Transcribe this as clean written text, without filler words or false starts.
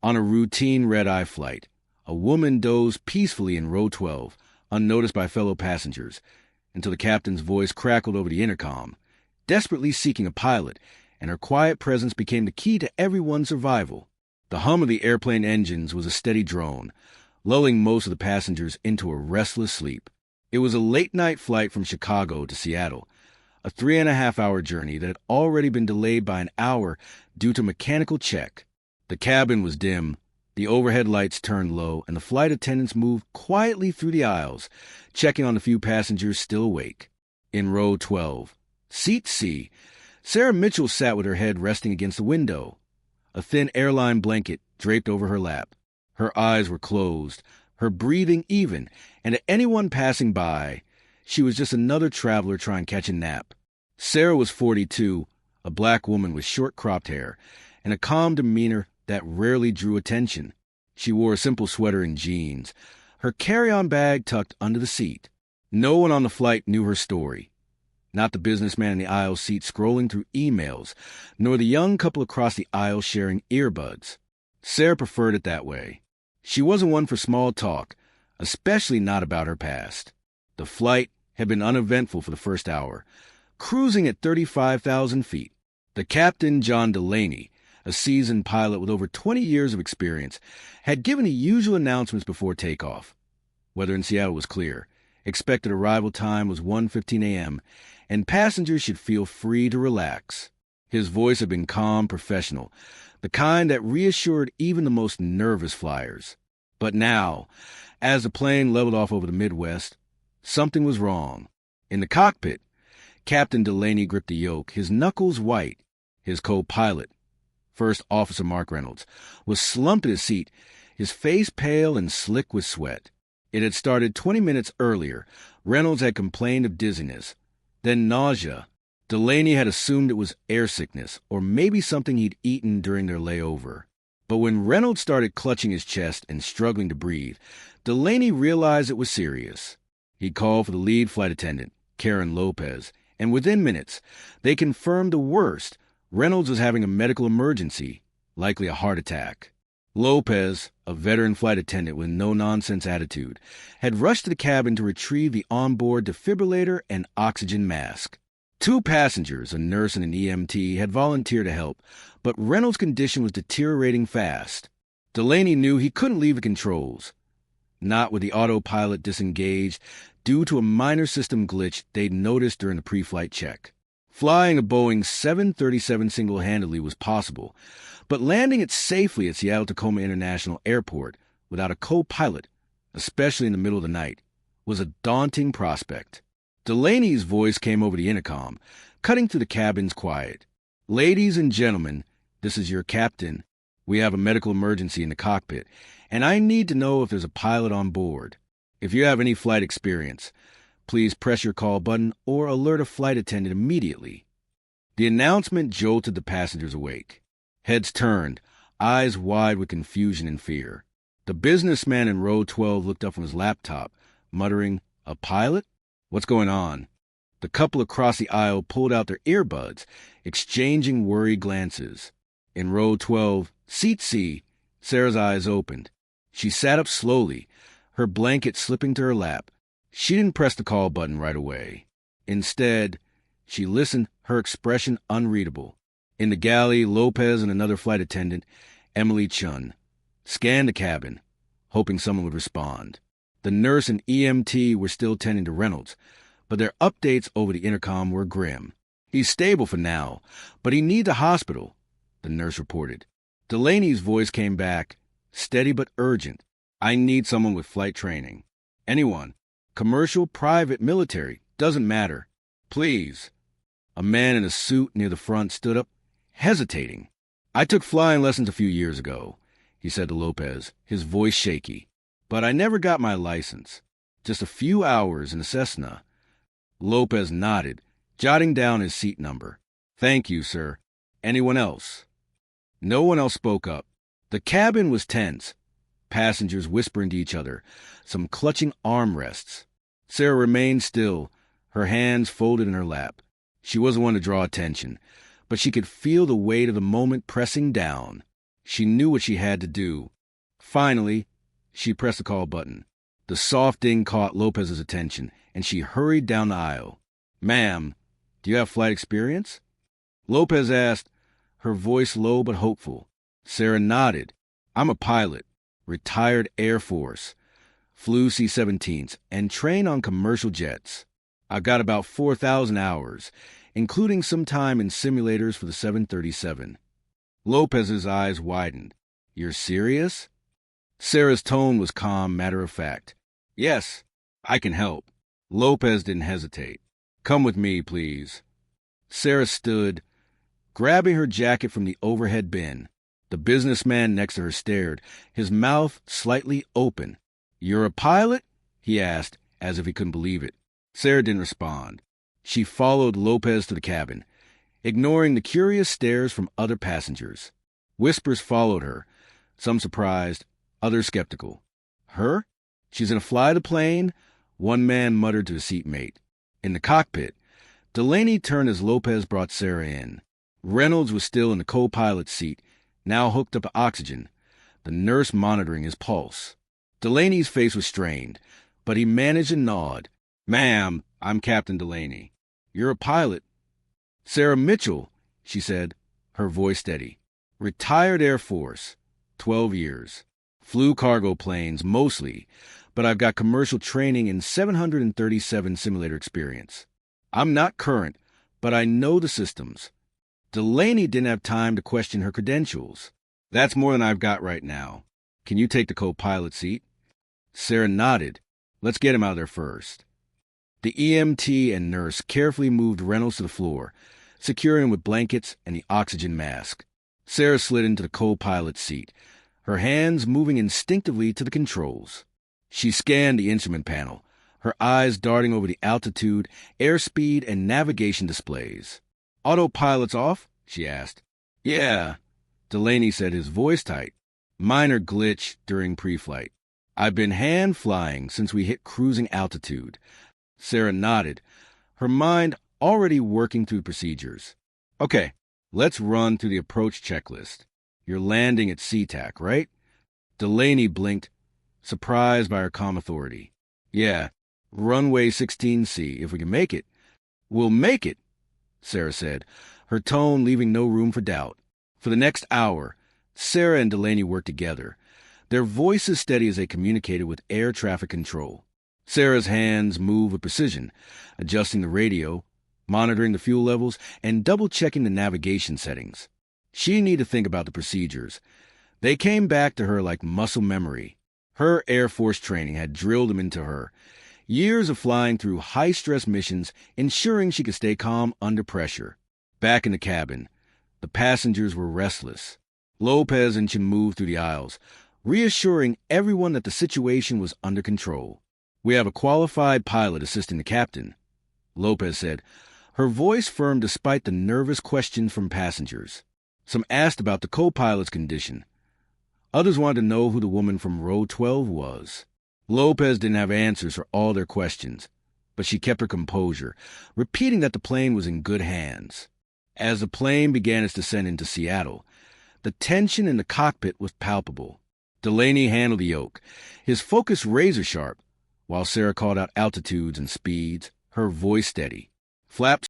On a routine red-eye flight, a woman dozed peacefully in row 12, unnoticed by fellow passengers, until the captain's voice crackled over the intercom, desperately seeking a pilot, and her quiet presence became the key to everyone's survival. The hum of the airplane engines was a steady drone, lulling most of the passengers into a restless sleep. It was a late-night flight from Chicago to Seattle, a 3.5-hour journey that had already been delayed by an hour due to mechanical check. The cabin was dim, the overhead lights turned low, and the flight attendants moved quietly through the aisles, checking on the few passengers still awake. In row 12, seat C, Sarah Mitchell sat with her head resting against the window, a thin airline blanket draped over her lap. Her eyes were closed, her breathing even, and to anyone passing by, she was just another traveler trying to catch a nap. Sarah was 42, a black woman with short cropped hair, and a calm demeanor that rarely drew attention. She wore a simple sweater and jeans, her carry-on bag tucked under the seat. No one on the flight knew her story. Not the businessman in the aisle seat scrolling through emails, nor the young couple across the aisle sharing earbuds. Sarah preferred it that way. She wasn't one for small talk, especially not about her past. The flight had been uneventful for the first hour, cruising at 35,000 feet. The captain, John Delaney, a seasoned pilot with over 20 years of experience, had given the usual announcements before takeoff. Weather in Seattle was clear. Expected arrival time was 1:15 a.m., and passengers should feel free to relax. His voice had been calm, professional, the kind that reassured even the most nervous flyers. But now, as the plane leveled off over the Midwest, something was wrong. In the cockpit, Captain Delaney gripped the yoke, his knuckles white. His co-pilot, First Officer Mark Reynolds, was slumped in his seat, his face pale and slick with sweat. It had started 20 minutes earlier. Reynolds had complained of dizziness, then nausea. Delaney had assumed it was air sickness, or maybe something he'd eaten during their layover. But when Reynolds started clutching his chest and struggling to breathe, Delaney realized it was serious. He called for the lead flight attendant, Karen Lopez, and within minutes, they confirmed the worst. Reynolds was having a medical emergency, likely a heart attack. Lopez, a veteran flight attendant with no-nonsense attitude, had rushed to the cabin to retrieve the onboard defibrillator and oxygen mask. 2 passengers, a nurse and an EMT, had volunteered to help, but Reynolds' condition was deteriorating fast. Delaney knew he couldn't leave the controls, not with the autopilot disengaged due to a minor system glitch they'd noticed during the pre-flight check. Flying a Boeing 737 single-handedly was possible, but landing it safely at Seattle-Tacoma International Airport without a co-pilot, especially in the middle of the night, was a daunting prospect. Delaney's voice came over the intercom, cutting through the cabin's quiet. "Ladies and gentlemen, this is your captain. We have a medical emergency in the cockpit, and I need to know if there's a pilot on board. If you have any flight experience, please press your call button or alert a flight attendant immediately." The announcement jolted the passengers awake. Heads turned, eyes wide with confusion and fear. The businessman in row 12 looked up from his laptop, muttering, "A pilot? What's going on?" The couple across the aisle pulled out their earbuds, exchanging worried glances. In row 12, seat C, Sarah's eyes opened. She sat up slowly, her blanket slipping to her lap. She didn't press the call button right away. Instead, she listened, her expression unreadable. In the galley, Lopez and another flight attendant, Emily Chun, scanned the cabin, hoping someone would respond. The nurse and EMT were still tending to Reynolds, but their updates over the intercom were grim. "He's stable for now, but he needs a hospital," the nurse reported. Delaney's voice came back, steady but urgent. "I need someone with flight training. Anyone. Commercial, private, military, doesn't matter. Please." A man in a suit near the front stood up, hesitating. "I took flying lessons a few years ago," he said to Lopez, his voice shaky. "But I never got my license. Just a few hours in a Cessna." Lopez nodded, jotting down his seat number. "Thank you, sir. Anyone else?" No one else spoke up. The cabin was tense, passengers whispering to each other, some clutching armrests. Sarah remained still, her hands folded in her lap. She wasn't one to draw attention, but she could feel the weight of the moment pressing down. She knew what she had to do. Finally, she pressed the call button. The soft ding caught Lopez's attention, and she hurried down the aisle. "Ma'am, do you have flight experience?" Lopez asked, her voice low but hopeful. Sarah nodded. "I'm a pilot, retired Air Force, flew C-17s, and trained on commercial jets. I've got about 4,000 hours, including some time in simulators for the 737. Lopez's eyes widened. "You're serious?" Sarah's tone was calm, matter-of-fact. "Yes, I can help." Lopez didn't hesitate. "Come with me, please." Sarah stood, grabbing her jacket from the overhead bin. The businessman next to her stared, his mouth slightly open. "You're a pilot?" he asked, as if he couldn't believe it. Sarah didn't respond. She followed Lopez to the cabin, ignoring the curious stares from other passengers. Whispers followed her, some surprised, others skeptical. "Her? She's gonna fly the plane?" one man muttered to his seatmate. In the cockpit, Delaney turned as Lopez brought Sarah in. Reynolds was still in the co-pilot's seat, now hooked up to oxygen, the nurse monitoring his pulse. Delaney's face was strained, but he managed a nod. "Ma'am, I'm Captain Delaney. You're a pilot." "Sarah Mitchell," she said, her voice steady. "Retired Air Force, 12 years. Flew cargo planes, mostly, but I've got commercial training and 737 simulator experience. I'm not current, but I know the systems." Delaney didn't have time to question her credentials. "That's more than I've got right now. Can you take the co-pilot seat?" Sarah nodded. "Let's get him out of there first." The EMT and nurse carefully moved Reynolds to the floor, securing him with blankets and the oxygen mask. Sarah slid into the co-pilot seat, her hands moving instinctively to the controls. She scanned the instrument panel, her eyes darting over the altitude, airspeed, and navigation displays. "Autopilot's off?" she asked. "Yeah," Delaney said, his voice tight. "Minor glitch during pre-flight. I've been hand flying since we hit cruising altitude." Sarah nodded, her mind already working through procedures. "Okay, let's run through the approach checklist. You're landing at SeaTac, right?" Delaney blinked, surprised by her calm authority. "Yeah, runway 16C, if we can make it." "We'll make it," Sarah said, her tone leaving no room for doubt. For the next hour, Sarah and Delaney worked together, their voices steady as they communicated with air traffic control. Sarah's hands moved with precision, adjusting the radio, monitoring the fuel levels, and double-checking the navigation settings. She needed to think about the procedures. They came back to her like muscle memory. Her Air Force training had drilled them into her. Years of flying through high-stress missions, ensuring she could stay calm under pressure. Back in the cabin, the passengers were restless. Lopez and Chin moved through the aisles, reassuring everyone that the situation was under control. "We have a qualified pilot assisting the captain," Lopez said, her voice firm despite the nervous questions from passengers. Some asked about the co-pilot's condition. Others wanted to know who the woman from row 12 was. Lopez didn't have answers for all their questions, but she kept her composure, repeating that the plane was in good hands. As the plane began its descent into Seattle, the tension in the cockpit was palpable. Delaney handled the yoke, his focus razor-sharp, while Sarah called out altitudes and speeds, her voice steady. "Flaps